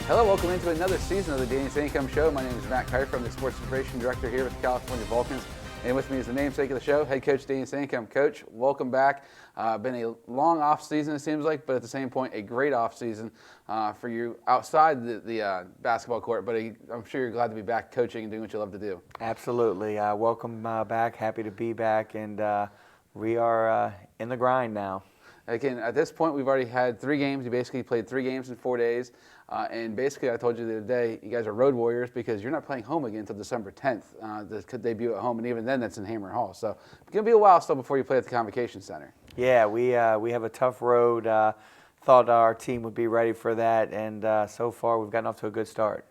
Hello, welcome into another season of the Sancomb Show. My name is Matt Keifer. I'm the Sports Information Director here with the California Vulcans. And with me is the namesake of the show, head coach Sancomb. Coach, welcome back. Been a long off season, it seems like, but at the same point, a great off season for you outside the basketball court. But I'm sure you're glad to be back coaching and doing what you love to do. Absolutely. Welcome back. Happy to be back. And we are in the grind now. Again, at this point, we've already had 3 games. You basically played 3 games in 4 days. And basically, I told you the other day, you guys are road warriors because you're not playing home again until December 10th. That could debut at home, and even then, that's in Hammer Hall. So it's going to be a while still before you play at the Convocation Center. Yeah, we have a tough road. Thought our team would be ready for that, and so far we've gotten off to a good start.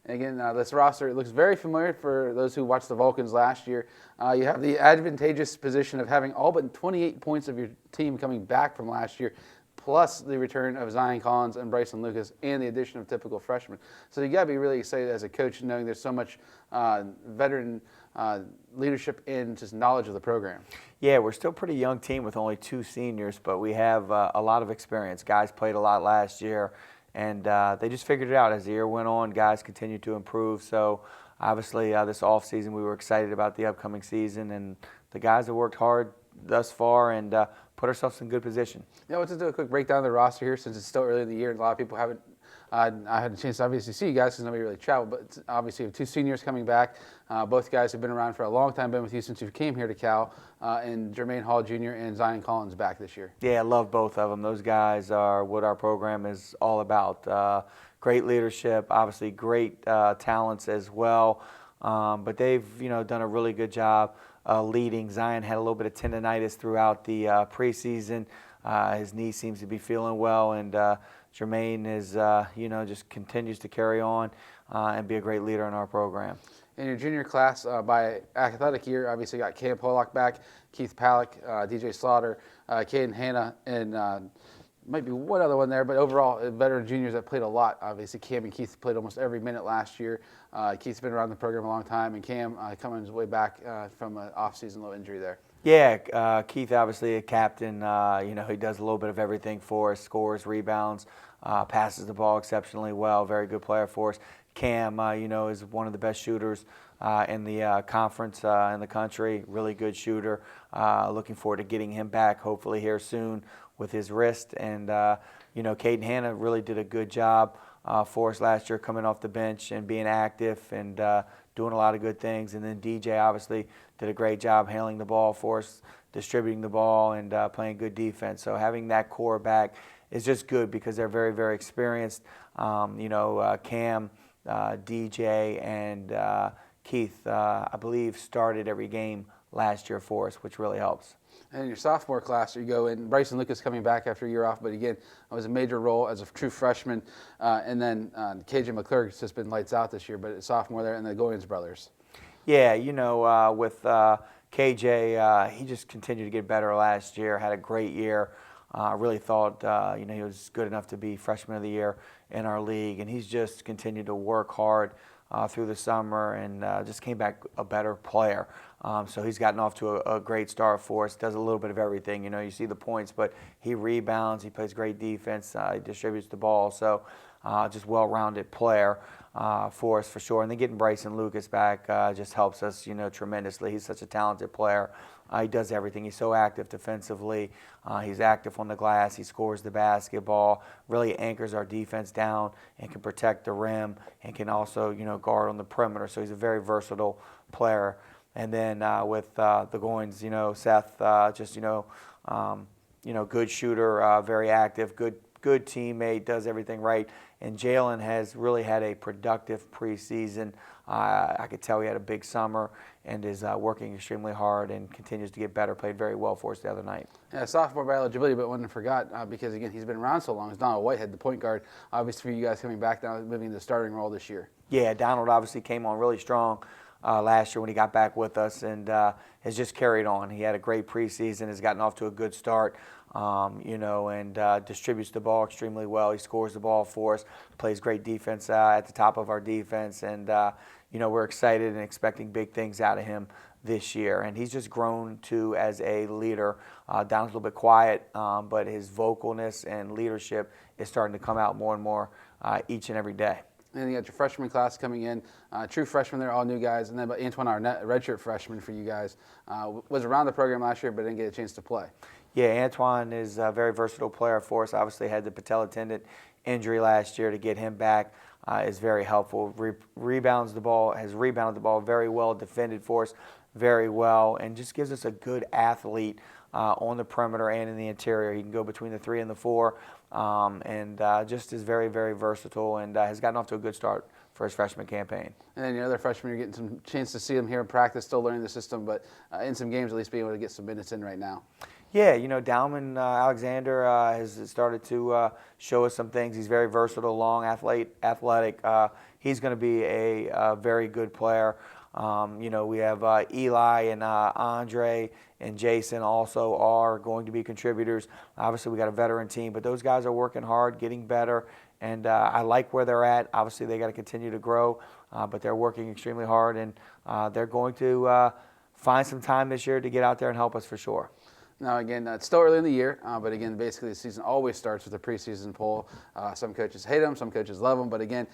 And again, this roster, it looks very familiar for those who watched the Vulcans last year. You have the advantageous position of having all but 28 points of your team coming back from last year, plus the return of Zion Collins and Bryson Lucas and the addition of typical freshmen. So you got to be really excited as a coach knowing there's so much veteran leadership and just knowledge of the program. Yeah, we're still a pretty young team with only 2 seniors, but we have a lot of experience. Guys played a lot last year, and they just figured it out as the year went on. Guys continued to improve. So obviously this offseason we were excited about the upcoming season, and the guys have worked hard thus far and put ourselves in good position. Yeah, let's just do a quick breakdown of the roster here since it's still early in the year and a lot of people haven't. I had a chance to obviously see you guys because nobody really traveled, but obviously you have 2 seniors coming back. Both guys have been around for a long time, been with you since you came here to Cal, and Jermaine Hall Jr. and Zion Collins back this year. Yeah, I love both of them. Those guys are what our program is all about. Great leadership, obviously great talents as well, but they've done a really good job leading. Zion had a little bit of tendonitis throughout the preseason. His knee seems to be feeling well, and Jermaine is just continues to carry on and be a great leader in our program. In your junior class, by athletic year, obviously you got Cam Pollock back, Keith Palak, DJ Slaughter, Caden Hanna, and might be one other one there, but overall, veteran juniors that played a lot. Obviously, Cam and Keith played almost every minute last year. Keith's been around the program a long time, and Cam coming his way back from an off-season low injury there. Yeah, Keith obviously a captain. He does a little bit of everything for us, scores, rebounds, passes the ball exceptionally well, very good player for us. Cam, is one of the best shooters in the conference in the country, really good shooter. Looking forward to getting him back hopefully here soon with his wrist. And, Caden Hanna really did a good job for us last year coming off the bench and being active and doing a lot of good things. And then DJ obviously did a great job handling the ball for us, distributing the ball, and playing good defense. So having that core back is just good because they're very, very experienced. Cam, DJ, and Keith, I believe, started every game last year for us, which really helps. And in your sophomore class, you go in. Bryson Lucas coming back after a year off, but again, it was a major role as a true freshman. And then KJ McClurg's just been lights out this year, but a sophomore there, and the Goins brothers. Yeah, with KJ, he just continued to get better last year, had a great year. I really thought, he was good enough to be freshman of the year in our league, and he's just continued to work hard through the summer and just came back a better player. So he's gotten off to a great start for us, does a little bit of everything. You see the points, but he rebounds, he plays great defense, he distributes the ball. So just well-rounded player for us for sure. And then getting Bryson Lucas back just helps us, tremendously. He's such a talented player. He does everything. He's so active defensively. He's active on the glass. He scores the basketball, really anchors our defense down and can protect the rim and can also, guard on the perimeter. So he's a very versatile player. And then with the Goins, Seth, good shooter, very active, good teammate, does everything right. And Jalen has really had a productive preseason. I could tell he had a big summer and is working extremely hard and continues to get better. Played very well for us the other night. Yeah, sophomore by eligibility, but one I forgot because, again, he's been around so long. It's Donald Whitehead, the point guard, obviously for you guys coming back now, moving to the starting role this year. Yeah, Donald obviously came on really strong last year when he got back with us and has just carried on. He had a great preseason, has gotten off to a good start. And distributes the ball extremely well. He scores the ball for us, plays great defense at the top of our defense, and we're excited and expecting big things out of him this year. And he's just grown to as a leader. Don's a little bit quiet, but his vocalness and leadership is starting to come out more and more each and every day. And then you got your freshman class coming in, true freshmen, they're all new guys. And then Antoine Arnett, a redshirt freshman for you guys, was around the program last year but didn't get a chance to play. Yeah, Antoine is a very versatile player for us. Obviously had the patella tendon injury last year. To get him back is very helpful. Rebounded the ball very well, defended for us very well, and just gives us a good athlete on the perimeter and in the interior. He can go between the 3 and the 4, and just is very, very versatile, and has gotten off to a good start for his freshman campaign. And then your other freshmen, you're getting some chance to see them here in practice, still learning the system, but in some games at least being able to get some minutes in right now. Yeah, Dalman Alexander has started to show us some things. He's very versatile, long, athletic. He's going to be a very good player. We have Eli and Andre and Jason also are going to be contributors. Obviously, we got a veteran team, but those guys are working hard, getting better, and I like where they're at. Obviously, they got to continue to grow, but they're working extremely hard, and they're going to find some time this year to get out there and help us for sure. Now, again, it's still early in the year, but again, basically the season always starts with a preseason poll. Some coaches hate them, some coaches love them, but again,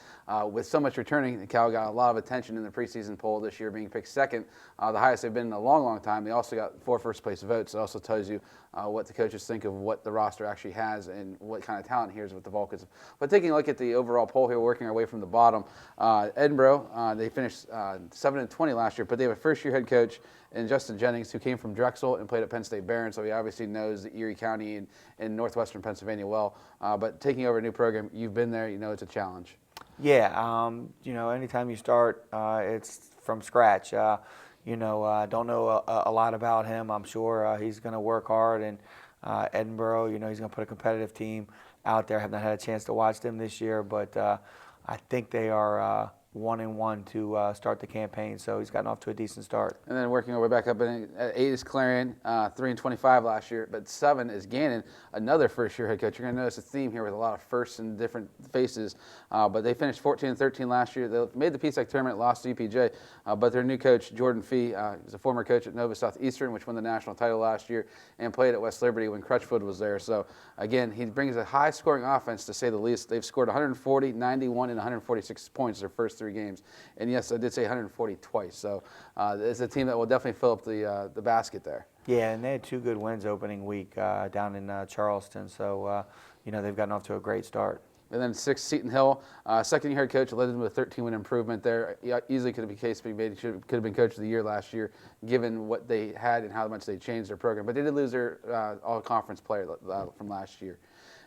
with so much returning, Cal got a lot of attention in the preseason poll this year, being picked second, the highest they've been in a long, long time. They also got 4 first-place votes. It also tells you what the coaches think of what the roster actually has and what kind of talent here is with the Vulcans. But taking a look at the overall poll here, working our way from the bottom, Edinboro, they finished 7-20 last year, but they have a first-year head coach in Justin Jennings, who came from Drexel and played at Penn State Barron, so he obviously knows Erie County and northwestern Pennsylvania well. But taking over a new program, you've been there, you know it's a challenge. Yeah, anytime you start, it's from scratch. Don't know a lot about him. I'm sure he's going to work hard, and Edinboro, he's going to put a competitive team out there. I have not had a chance to watch them this year, but I think they are 1-1 to start the campaign, so he's gotten off to a decent start. And then working our way back up, at 8 is Clarion, 3-25 last year, but 7 is Gannon, another first-year head coach. You're going to notice a theme here with a lot of firsts and different faces, but they finished 14-13 last year. They made the PSAC tournament, lost to UPJ, but their new coach, Jordan Fee, is a former coach at Nova Southeastern, which won the national title last year, and played at West Liberty when Crutchfield was there. So, again, he brings a high-scoring offense, to say the least. They've scored 140, 91, and 146 points their first 3 games. And yes, I did say 140 twice. So it's a team that will definitely fill up the basket there. Yeah, and they had 2 good wins opening week down in Charleston. So, they've gotten off to a great start. And then 6, Seton Hill, second-year head coach, led them with a 13-win improvement there. Easily could have been case made. Could have been coach of the year last year, given what they had and how much they changed their program. But they did lose their all-conference player from last year.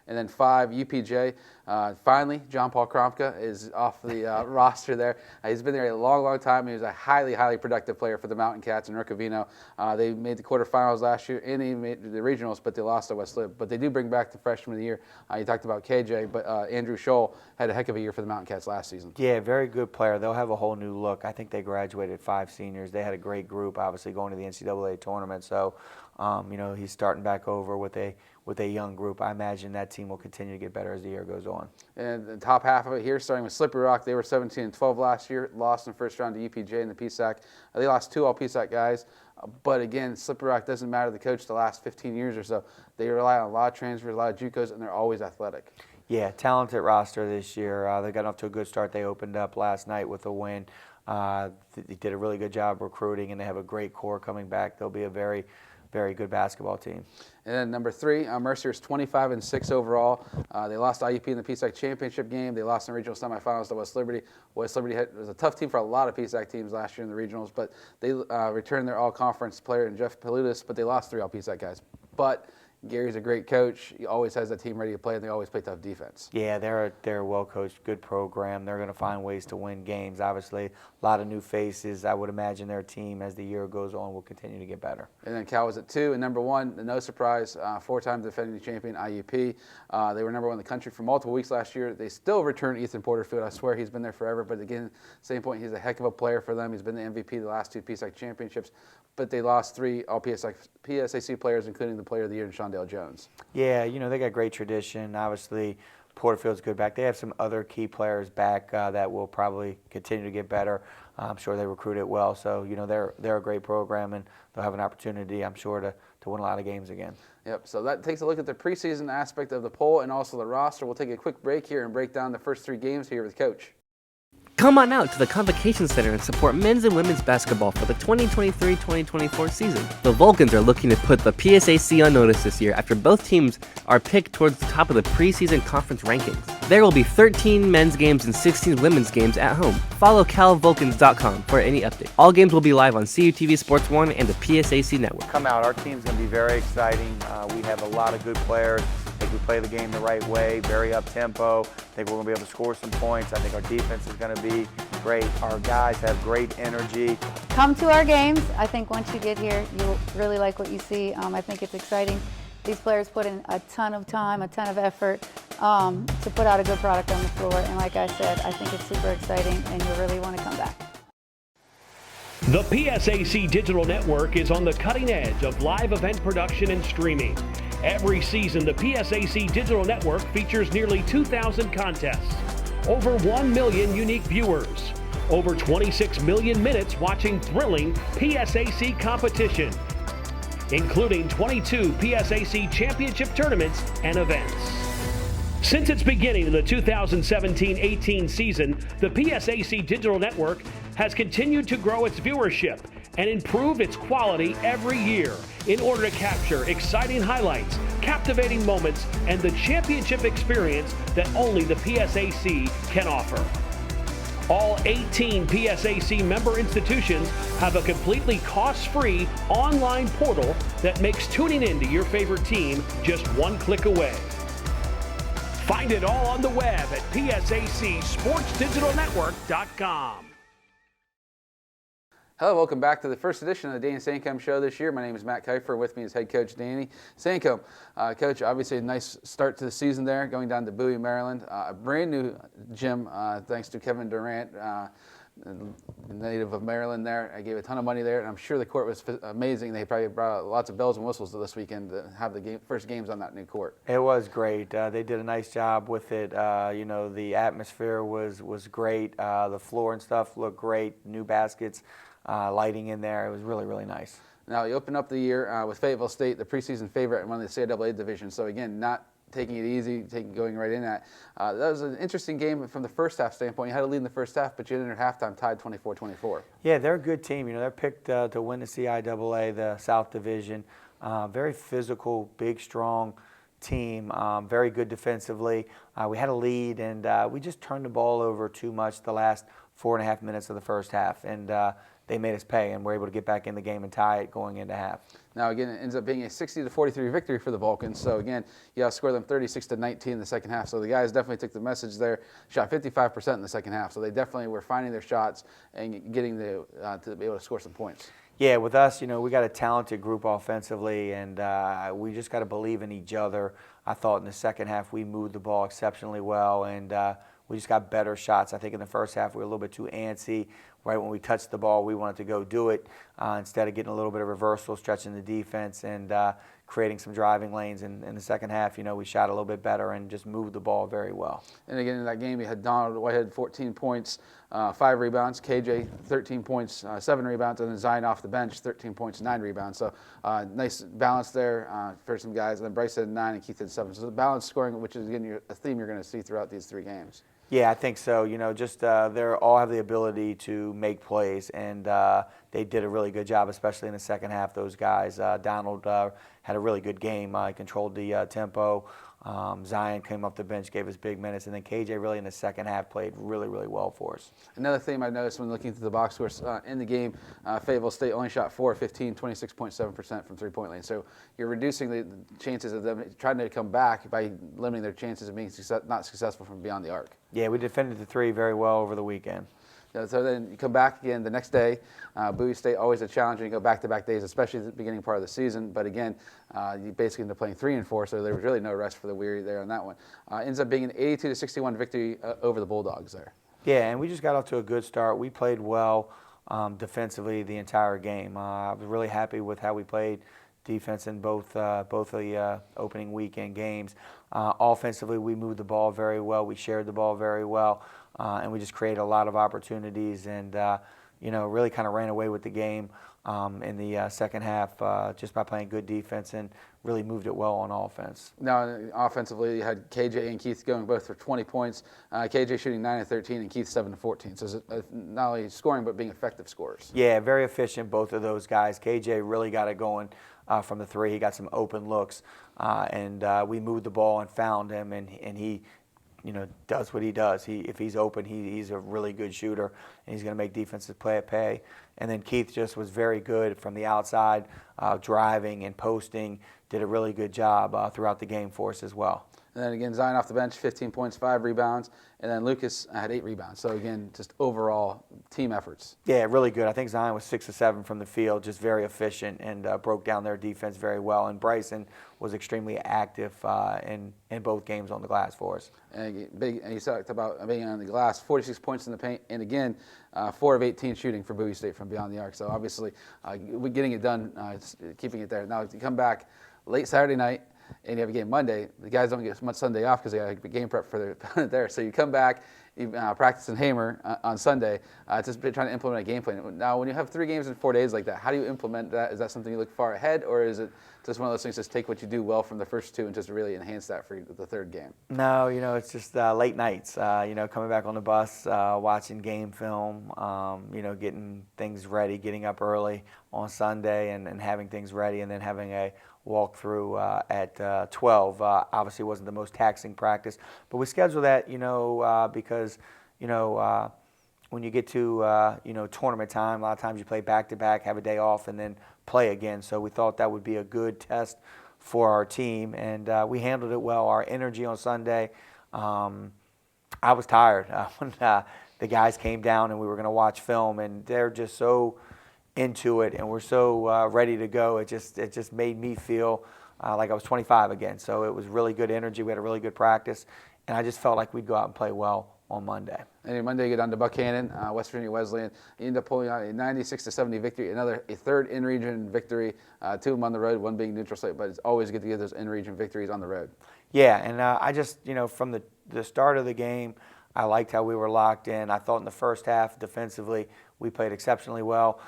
And then 5, UPJ. Finally, John Paul Kromka is off the roster there. He's been there a long, long time. He was a highly, highly productive player for the Mountain Cats and Ricovino. They made the quarterfinals last year, and they made the regionals, but they lost to West Lib. But they do bring back the freshman of the year. You talked about KJ, but Andrew Scholl had a heck of a year for the Mountain Cats last season. Yeah, very good player. They'll have a whole new look. I think they graduated 5 seniors. They had a great group, obviously, going to the NCAA tournament. So, he's starting back over with a young group. I imagine that team will continue to get better as the year goes on. And the top half of it here, starting with Slippery Rock, they were 17-12 last year, lost in the first round to UPJ in the PSAC. They lost 2 all-PSAC guys, but again, Slippery Rock doesn't matter the coach the last 15 years or so. They rely on a lot of transfers, a lot of JUCOs, and they're always athletic. Yeah, talented roster this year. They got off to a good start. They opened up last night with a win. They did a really good job recruiting, and they have a great core coming back. They'll be a very, very good basketball team. And then number 3, Mercer's 25-6 overall. They lost IUP in the PSAC championship game. They lost in the regional semifinals to West Liberty. West Liberty was a tough team for a lot of PSAC teams last year in the regionals, but they returned their all-conference player in Jeff Palutis, but they lost 3 all-PSAC guys. But Gary's a great coach. He always has that team ready to play, and they always play tough defense. Yeah, they're a well-coached, good program. They're going to find ways to win games. Obviously, a lot of new faces. I would imagine their team, as the year goes on, will continue to get better. And then Cal was at 2, and number 1, no surprise, 4-time defending champion IUP. They were number 1 in the country for multiple weeks last year. They still return Ethan Porterfield. I swear he's been there forever, but again, same point, he's a heck of a player for them. He's been the MVP the last 2 PSAC championships, but they lost 3 all PSAC players, including the player of the year, Shondale Jones. Yeah, they got great tradition. Obviously, Porterfield's good back. They have some other key players back that will probably continue to get better. I'm sure they recruit it well. So, they're a great program, and they'll have an opportunity, I'm sure, to win a lot of games again. Yep, so that takes a look at the preseason aspect of the poll and also the roster. We'll take a quick break here and break down the first 3 games here with Coach. Come on out to the Convocation Center and support men's and women's basketball for the 2023-2024 season. The Vulcans are looking to put the PSAC on notice this year after both teams are picked towards the top of the preseason conference rankings. There will be 13 men's games and 16 women's games at home. Follow calvulcans.com for any update. All games will be live on CUTV Sports 1 and the PSAC network. Come out. Our team's going to be very exciting. We have a lot of good players. I think we play the game the right way, very up-tempo. I think we're going to be able to score some points. I think our defense is going to be great. Our guys have great energy. Come to our games. I think once you get here, you'll really like what you see. I think it's exciting. These players put in a ton of time, a ton of effort to put out a good product on the floor. And like I said, I think it's super exciting, and you'll really want to come back. The PSAC Digital Network is on the cutting edge of live event production and streaming. Every season, the PSAC Digital Network features nearly 2,000 contests, over 1 million unique viewers, over 26 million minutes watching thrilling PSAC competition, including 22 PSAC championship tournaments and events. Since its beginning in the 2017-18 season, the PSAC Digital Network has continued to grow its viewership and improve its quality every year in order to capture exciting highlights, captivating moments, and the championship experience that only the PSAC can offer. All 18 PSAC member institutions have a completely cost-free online portal that makes tuning into your favorite team just one click away. Find it all on the web at PSACSportsDigitalNetwork.com. Hello, welcome back to the first edition of the Danny Sancomb Show this year. My name is Matt Kiefer. With me is head coach Danny Sancomb. Coach, obviously a nice start to the season there, going down to Bowie, Maryland. A brand new gym, thanks to Kevin Durant, native of Maryland there. I gave a ton of money there, and I'm sure the court was amazing. They probably brought lots of bells and whistles to this weekend to have the first games on that new court. It was great. They did a nice job with it. The atmosphere was great. The floor and stuff looked great. New baskets. Lighting in there. It was really, really nice. Now, you open up the year with Fayetteville State, the preseason favorite in one of the CIAA divisions. So, again, not taking it easy, going right in at. That was an interesting game from the first half standpoint. You had a lead in the first half, but you entered halftime tied 24-24. Yeah, they're a good team. They're picked to win the CIAA, the South Division. Very physical, big, strong team. Very good defensively. We had a lead, and we just turned the ball over too much the last 4.5 minutes of the first half. And they made us pay, and we're able to get back in the game and tie it going into half. Now, again, it ends up being a 60-43 victory for the Vulcans. So, again, you outscored them 36-19 in the second half. So the guys definitely took the message there, shot 55% in the second half. So they definitely were finding their shots and getting to be able to score some points. Yeah, with us, we got a talented group offensively, and we just got to believe in each other. I thought in the second half we moved the ball exceptionally well, and we just got better shots. I think in the first half we were a little bit too antsy. Right when we touched the ball, we wanted to go do it instead of getting a little bit of reversal, stretching the defense, and creating some driving lanes. And in the second half, we shot a little bit better and just moved the ball very well. And again, in that game, you had Donald Whitehead, 14 points, 5 rebounds, KJ, 13 points, 7 rebounds, and then Zion off the bench, 13 points, 9 rebounds. So nice balance there for some guys. And then Bryce had 9 and Keith had 7. So the balance scoring, which is, again, a theme you're going to see throughout these 3 games. Yeah, I think so. Just they all have the ability to make plays, and they did a really good job, especially in the second half. Those guys, Donald had a really good game. He controlled the tempo. Zion came off the bench, gave us big minutes, and then KJ really in the second half played really, really well for us. Another thing I noticed when looking through the box scores in the game, Fayetteville State only shot 4 of 15, 26.7% from three-point lane. So you're reducing the chances of them trying to come back by limiting their chances of being not successful from beyond the arc. Yeah, we defended the 3 very well over the weekend. So then you come back again the next day. Bowie State, always a challenge when you go back-to-back days, especially at the beginning part of the season. But again, you basically end up playing 3 and 4, so there was really no rest for the weary there on that one. Ends up being an 82-61 victory over the Bulldogs there. Yeah, and we just got off to a good start. We played well defensively the entire game. I was really happy with how we played defense in both the opening weekend games. Offensively, we moved the ball very well. We shared the ball very well, and we just created a lot of opportunities and really kind of ran away with the game in the second half just by playing good defense and really moved it well on offense. Now, offensively, you had KJ and Keith going both for 20 points. KJ shooting 9 of 13 and Keith 7 of 14. So it's not only scoring but being effective scorers. Yeah, very efficient, both of those guys. KJ really got it going from the three. He got some open looks, and we moved the ball and found him, and he does what he does. If he's open, he's a really good shooter, and he's going to make defenses pay. And then Keith just was very good from the outside, driving and posting. Did a really good job throughout the game for us as well. And then again, Zion off the bench, 15 points, 5 rebounds. And then Lucas had 8 rebounds. So again, just overall team efforts. Yeah, really good. I think Zion was 6 of 7 from the field, just very efficient and broke down their defense very well. And Bryson was extremely active in both games on the glass for us. And you talked about being on the glass, 46 points in the paint. And again, 4 of 18 shooting for Bowie State from beyond the arc. So obviously, we're getting it done, keeping it there. Now, if you come back late Saturday night, and you have a game Monday, the guys don't get much Sunday off because they got game prep for their opponent there. So you come back, you practice in Hamer on Sunday, just trying to implement a game plan. Now, when you have 3 games in 4 days like that, how do you implement that? Is that something you look far ahead, or is it just one of those things, just take what you do well from the first 2 and just really enhance that for the third game? No, it's just late nights, coming back on the bus, watching game film, getting things ready, getting up early on Sunday and having things ready, and then having a walk through at 12. Obviously wasn't the most taxing practice, but we schedule that, because, when you get to, tournament time, a lot of times you play back-to-back, have a day off, and then play again. So we thought that would be a good test for our team, and we handled it well. Our energy on Sunday, I was tired when the guys came down and we were going to watch film, and they're just so into it, and we're so ready to go. It just made me feel like I was 25 again. So it was really good energy. We had a really good practice, and I just felt like we'd go out and play well on Monday. And then Monday, you get down to Buckhannon, West Virginia Wesleyan. You end up pulling out a 96-70 victory, a third in-region victory. 2 of them on the road, 1 being neutral site. But it's always good to get those in-region victories on the road. Yeah, and I just, from the start of the game, I liked how we were locked in. I thought in the first half, defensively, we played exceptionally well.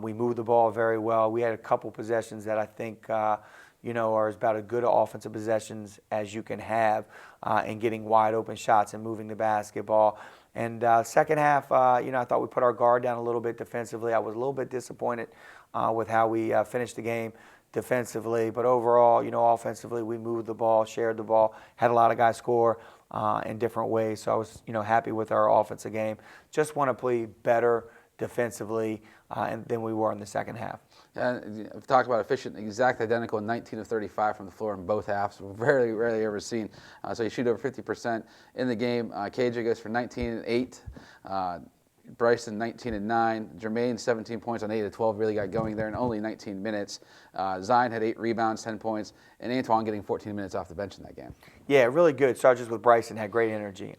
We moved the ball very well. We had a couple possessions that I think, are about as good offensive possessions as you can have in getting wide open shots and moving the basketball. And second half, I thought we put our guard down a little bit defensively. I was a little bit disappointed with how we finished the game defensively. But overall, offensively, we moved the ball, shared the ball, had a lot of guys score in different ways. So I was, happy with our offensive game. Just want to play better defensively than we were in the second half. And we've talked about efficient, exact identical, 19 of 35 from the floor in both halves. Very rarely ever seen. So you shoot over 50% in the game. KJ goes for 19 and 8. Bryson 19 and 9. Jermaine 17 points on 8 of 12. Really got going there in only 19 minutes. Zion had 8 rebounds, 10 points, and Antoine getting 14 minutes off the bench in that game. Yeah, really good. Started just with Bryson, had great energy.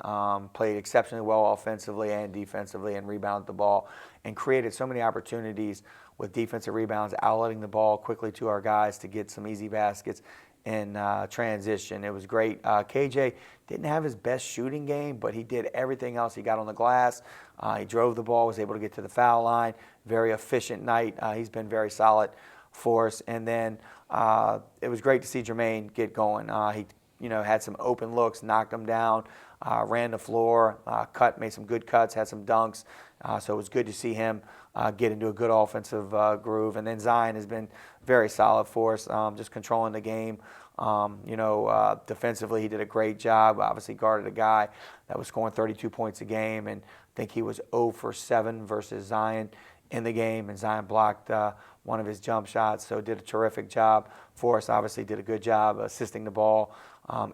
Played exceptionally well offensively and defensively, and rebounded the ball, and created so many opportunities with defensive rebounds, outletting the ball quickly to our guys to get some easy baskets in transition. It was great. KJ didn't have his best shooting game, but he did everything else. He got on the glass. He drove the ball, was able to get to the foul line. Very efficient night. He's been very solid for us. And then it was great to see Jermaine get going. He had some open looks, knocked them down, ran the floor, made some good cuts, had some dunks. So it was good to see him get into a good offensive groove. And then Zion has been very solid for us, just controlling the game. Defensively, he did a great job. Obviously guarded a guy that was scoring 32 points a game, and I think he was 0 for 7 versus Zion in the game, and Zion blocked one of his jump shots, so did a terrific job for us. Obviously did a good job assisting the ball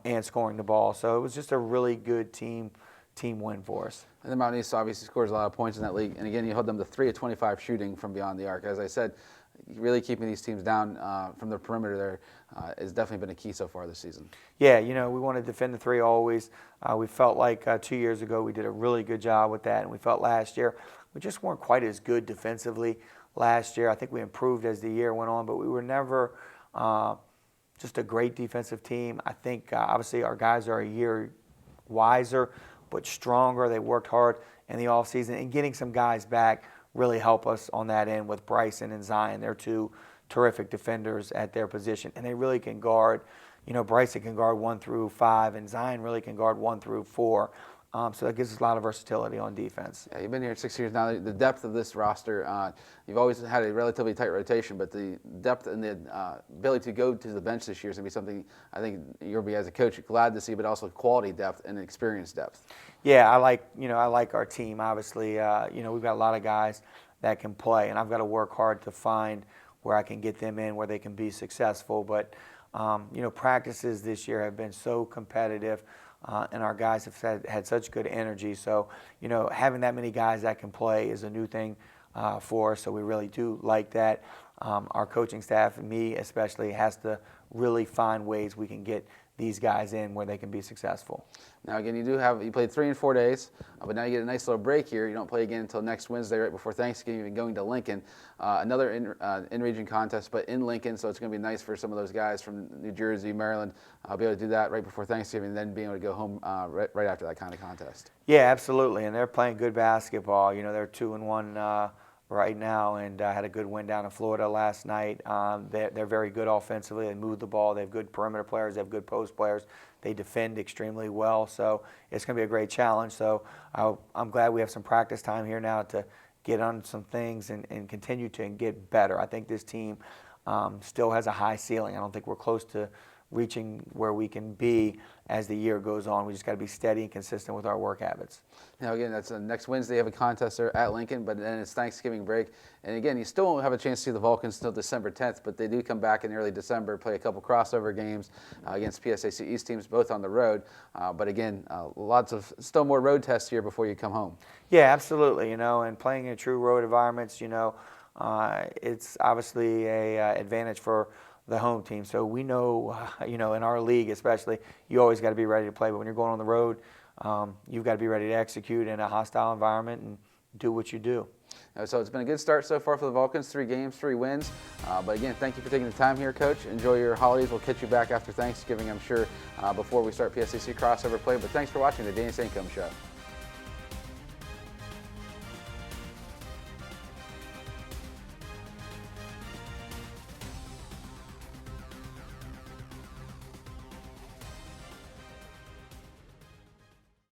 and scoring the ball. So it was just a really good team win for us. And the Mountain East obviously scores a lot of points in that league. And again, you held them to 3 of 25 shooting from beyond the arc. As I said, really keeping these teams down from the perimeter there has definitely been a key so far this season. Yeah, we want to defend the 3 always. We felt like 2 years ago we did a really good job with that, and we felt last year we just weren't quite as good defensively last year. I think we improved as the year went on, but we were never Just a great defensive team. I think obviously our guys are a year wiser, but stronger. They worked hard in the offseason, and getting some guys back really help us on that end with Bryson and Zion. They're two terrific defenders at their position, and they really can guard. Bryson can guard 1 through 5, and Zion really can guard 1 through 4. So that gives us a lot of versatility on defense. Yeah, you've been here 6 years now. The depth of this roster, you've always had a relatively tight rotation, but the depth and the ability to go to the bench this year is going to be something I think you'll be, as a coach, glad to see, but also quality depth and experience depth. Yeah, I like our team. Obviously, we've got a lot of guys that can play, and I've got to work hard to find where I can get them in, where they can be successful. But practices this year have been so competitive. And our guys have had such good energy. So, having that many guys that can play is a new thing for us. So we really do like that. Our coaching staff, and me especially, has to really find ways we can get these guys in where they can be successful. Now, again, you played 3 and 4 days, but now you get a nice little break here. You don't play again until next Wednesday, right before Thanksgiving, and going to Lincoln. Another in-region contest, but in Lincoln, so it's going to be nice for some of those guys from New Jersey, Maryland, be able to do that right before Thanksgiving, and then being able to go home right after that kind of contest. Yeah, absolutely, and they're playing good basketball. They're 2-1 right now, and had a good win down in Florida last night. They're very good offensively. They move the ball. They have good perimeter players. They have good post players. They defend extremely well. So it's going to be a great challenge. So I'm glad we have some practice time here now to get on some things and continue to get better. I think this team still has a high ceiling. I don't think we're close to reaching where we can be as the year goes on. We just got to be steady and consistent with our work habits. Now, again, that's next Wednesday. You have a contest there at Lincoln, but then it's Thanksgiving break. And again, you still won't have a chance to see the Vulcans until December 10th, but they do come back in early December, play a couple crossover games against PSAC East teams, both on the road. But again, still more road tests here before you come home. Yeah, absolutely. And playing in true road environments, it's obviously a advantage for the home team. So we know, in our league especially, you always got to be ready to play. But when you're going on the road, you've got to be ready to execute in a hostile environment and do what you do. So it's been a good start so far for the Vulcans, 3 games, 3 wins. But again, thank you for taking the time here, Coach. Enjoy your holidays. We'll catch you back after Thanksgiving, I'm sure, before we start PSAC crossover play. But thanks for watching the Danny Sancomb Show.